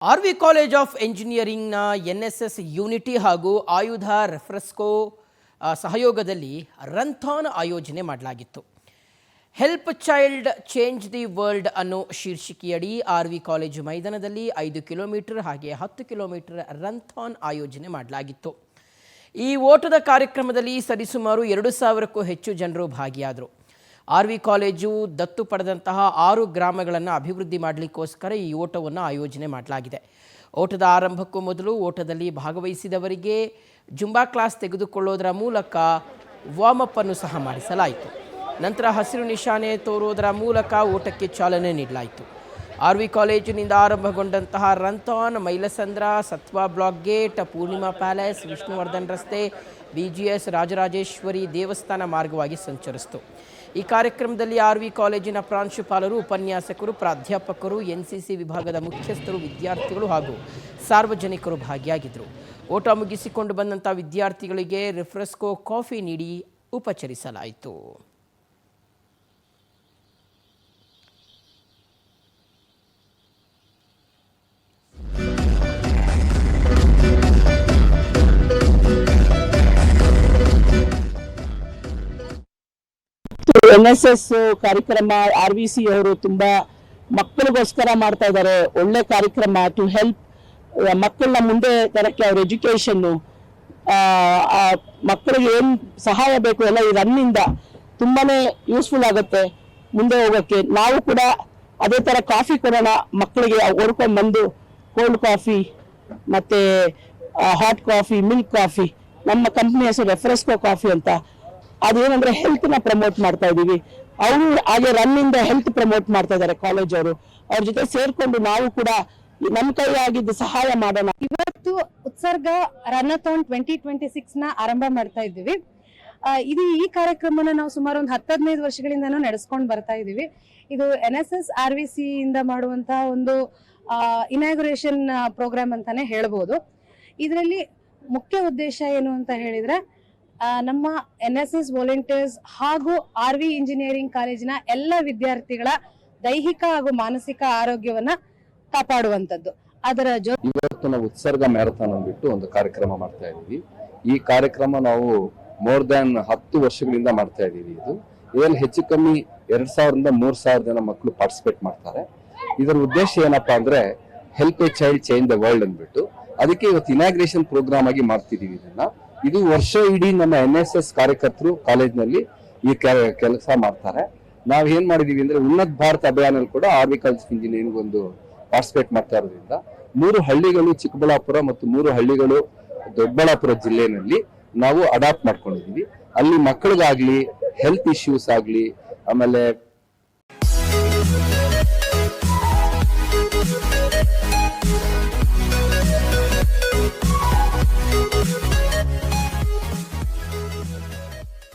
RV college of ಎಂಜಿನಿಯರಿಂಗ್ನ NSS unity ಹಾಗೂ ಆಯುಧ ರೆಫ್ರೆಸ್ಕೋ ಸಹಯೋಗದಲ್ಲಿ ರನ್ಥಾನ್ ಆಯೋಜನೆ ಮಾಡಲಾಗಿತ್ತು. Help child change the world ಅನ್ನೋ ಶೀರ್ಷಿಕೆಯಡಿ ಆರ್ವಿ ಕಾಲೇಜು ಮೈದಾನದಲ್ಲಿ 5 ಕಿಲೋಮೀಟರ್ ಹಾಗೆ 10 ಕಿಲೋಮೀಟರ್ ರನ್ಥಾನ್ ಆಯೋಜನೆ ಮಾಡಲಾಗಿತ್ತು. ಈ ಓಟದ ಕಾರ್ಯಕ್ರಮದಲ್ಲಿ ಸರಿಸುಮಾರು 2,000ಕ್ಕೂ ಹೆಚ್ಚು ಜನರು ಭಾಗಿಯಾದರು. ಆರ್ವಿ ಕಾಲೇಜು ದತ್ತು ಪಡೆದಂತಹ 6 ಗ್ರಾಮಗಳನ್ನು ಅಭಿವೃದ್ಧಿ ಮಾಡಲಿಕ್ಕೋಸ್ಕರ ಈ ಓಟವನ್ನು ಆಯೋಜನೆ ಮಾಡಲಾಗಿದೆ. ಓಟದ ಆರಂಭಕ್ಕೂ ಮೊದಲು ಓಟದಲ್ಲಿ ಭಾಗವಹಿಸಿದವರಿಗೆ ಜುಂಬಾ ಕ್ಲಾಸ್ ತೆಗೆದುಕೊಳ್ಳೋದರ ಮೂಲಕ ವಾರ್ಮ್ ಅಪ್ ಅನ್ನು ಸಹ ಮಾಡಿಸಲಾಯಿತು. ನಂತರ ಹಸಿರು ನಿಶಾನೆ ತೋರೋದರ ಮೂಲಕ ಓಟಕ್ಕೆ ಚಾಲನೆ ನೀಡಲಾಯಿತು. ಆರ್ವಿ ಕಾಲೇಜಿನಿಂದ ಆರಂಭಗೊಂಡಂತಹ runathon Mylasandra, Sattva block gate, Poornima palace, Vishnuvardhan ರಸ್ತೆ, BGS, ರಾಜರಾಜೇಶ್ವರಿ ದೇವಸ್ಥಾನ ಮಾರ್ಗವಾಗಿ ಸಂಚರಿಸಿತು. ಈ ಕಾರ್ಯಕ್ರಮದಲ್ಲಿ ಆರ್ವಿ ಕಾಲೇಜಿನ ಪ್ರಾಂಶುಪಾಲರು, ಉಪನ್ಯಾಸಕರು, ಪ್ರಾಧ್ಯಾಪಕರು, NCC ವಿಭಾಗದ ಮುಖ್ಯಸ್ಥರು, ವಿದ್ಯಾರ್ಥಿಗಳು ಹಾಗೂ ಸಾರ್ವಜನಿಕರು ಭಾಗಿಯಾಗಿದ್ದರು. ಓಟ ಮುಗಿಸಿಕೊಂಡು ಬಂದಂಥ ವಿದ್ಯಾರ್ಥಿಗಳಿಗೆ ರೆಫ್ರೆಸ್ಕೋ ಕಾಫಿ ನೀಡಿ ಉಪಚರಿಸಲಾಯಿತು. NSS ಕಾರ್ಯಕ್ರಮ RVC ಅವರು ತುಂಬಾ ಮಕ್ಕಳಿಗೋಸ್ಕರ ಮಾಡ್ತಾ ಇದ್ದಾರೆ. ಒಳ್ಳೆ ಕಾರ್ಯಕ್ರಮ ಟು ಹೆಲ್ಪ್ ಮಕ್ಕಳನ್ನ ಮುಂದೆ ತರಕ್ಕೆ, ಅವ್ರ ಎಜುಕೇಶನ್, ಮಕ್ಕಳಿಗೆ ಏನ್ ಸಹಾಯ ಬೇಕು ಎಲ್ಲ ಈ ರನ್ನಿಂದ ತುಂಬಾನೇ ಯೂಸ್ಫುಲ್ ಆಗುತ್ತೆ ಮುಂದೆ ಹೋಗೋಕ್ಕೆ. ನಾವು ಕೂಡ ಅದೇ ತರ ಕಾಫಿ ಕೊಡೋಣ ಮಕ್ಕಳಿಗೆ, ಓಡ್ಕೊಂಡ್ ಬಂದು ಕೋಲ್ಡ್ ಕಾಫಿ ಮತ್ತೆ ಹಾಟ್ ಕಾಫಿ, ಮಿಲ್ಕ್ ಕಾಫಿ, ನಮ್ಮ ಕಂಪ್ನಿ ಹೆಸರು ರೆಫ್ರೆಸ್ಕೋ ಕಾಫಿ ಅಂತ. ಅದೇನಂದ್ರೆ ಹೆಲ್ತ್ ನ ಪ್ರಮೋಟ್ ಮಾಡ್ತಾ ಇದೀವಿ. ಅವರು ಹಾಗೆ ರನ್ ಇಂದ ಹೆಲ್ತ್ ಪ್ರಮೋಟ್ ಮಾಡ್ತಾ ಇದ್ದಾರೆ ಕಾಲೇಜ್ ಅವರು. ಅವ್ರ ಜೊತೆ ಸೇರ್ಕೊಂಡು ನಾವು ಕೂಡ ನಮ್ಮ ಕೈ ಆಗಿದ್ದು ಸಹಾಯ ಮಾಡೋಣ. ಇವತ್ತು ಉತ್ಸರ್ಗ ರನ್ನಥಾನ್ 2026 ನ ಆರಂಭ ಮಾಡ್ತಾ ಇದ್ದೀವಿ. ಈ ಕಾರ್ಯಕ್ರಮನ ನಾವು ಸುಮಾರು ಒಂದು 10-15 ವರ್ಷಗಳಿಂದ ನಡೆಸ್ಕೊಂಡು ಬರ್ತಾ ಇದೀವಿ. ಇದು NSS RVC ಇಂದ ಮಾಡುವಂತಹ ಒಂದು ಇನಾಗ್ಯುರೇಷನ್ ಪ್ರೋಗ್ರಾಮ್ ಅಂತಾನೆ ಹೇಳ್ಬೋದು. ಇದರಲ್ಲಿ ಮುಖ್ಯ ಉದ್ದೇಶ ಏನು ಅಂತ ಹೇಳಿದ್ರೆ, ನಮ್ಮ NSS ವಾಲಂಟಿಯರ್ಸ್ ಹಾಗೂ ಆರ್ವಿ ಇಂಜಿನಿಯರಿಂಗ್ ಕಾಲೇಜಿನ ಎಲ್ಲ ವಿದ್ಯಾರ್ಥಿಗಳ ದೈಹಿಕ ಹಾಗೂ ಮಾನಸಿಕ ಆರೋಗ್ಯವನ್ನ ಕಾಪಾಡುವಂತದ್ದು. ಅದರ ಇವತ್ತು ನಾವು ಉತ್ಸರ್ಗ ಮ್ಯಾರಥಾನ್ ಅಂದ್ಬಿಟ್ಟು ಒಂದು ಕಾರ್ಯಕ್ರಮ ಮಾಡ್ತಾ ಇದೀವಿ. ಈ ಕಾರ್ಯಕ್ರಮ ನಾವು ಮೋರ್ ದ್ಯಾನ್ 10 ವರ್ಷಗಳಿಂದ ಮಾಡ್ತಾ ಇದೀವಿ. ಇದರಲ್ಲಿ ಹೆಚ್ಚು ಕಮ್ಮಿ 2,000ರಿಂದ 3,000 ಜನ ಮಕ್ಕಳು ಪಾರ್ಟಿಸಿಪೇಟ್ ಮಾಡ್ತಾರೆ. ಇದರ ಉದ್ದೇಶ ಏನಪ್ಪಾ ಅಂದ್ರೆ help A child change the world ಅಂದ್ಬಿಟ್ಟು, ಅದಕ್ಕೆ ಇವತ್ತು ಇನಾಗ್ರೇಷನ್ ಪ್ರೋಗ್ರಾಮ್ ಆಗಿ ಮಾಡ್ತಿದೀವಿ. ಇದು ವರ್ಷ ಇಡೀ ನಮ್ಮ NSS ಕಾರ್ಯಕರ್ತರು ಕಾಲೇಜ್ನಲ್ಲಿ ಈ ಕೆಲಸ ಮಾಡ್ತಾರೆ. ನಾವ್ ಏನ್ ಮಾಡಿದೀವಿ ಅಂದ್ರೆ, ಉನ್ನತ ಭಾರತ ಅಭಿಯಾನಲ್ಲಿ ಕೂಡ ಆರ್ವಿ ಕಾಲೇಜ್ ಆಫ್ ಇಂಜಿನಿಯರಿಂಗ್ ಒಂದು ಪಾರ್ಟಿಸಿಪೇಟ್ ಮಾಡ್ತಾ ಇರೋದ್ರಿಂದ 3 ಹಳ್ಳಿಗಳು ಚಿಕ್ಕಬಳ್ಳಾಪುರ ಮತ್ತು 3 ಹಳ್ಳಿಗಳು ದೊಡ್ಡಬಳ್ಳಾಪುರ ಜಿಲ್ಲೆನಲ್ಲಿ ನಾವು ಅಡಾಪ್ಟ್ ಮಾಡ್ಕೊಂಡಿದೀವಿ. ಅಲ್ಲಿ ಮಕ್ಕಳಿಗಾಗ್ಲಿ, ಹೆಲ್ತ್ ಇಶ್ಯೂಸ್ ಆಗ್ಲಿ, ಆಮೇಲೆ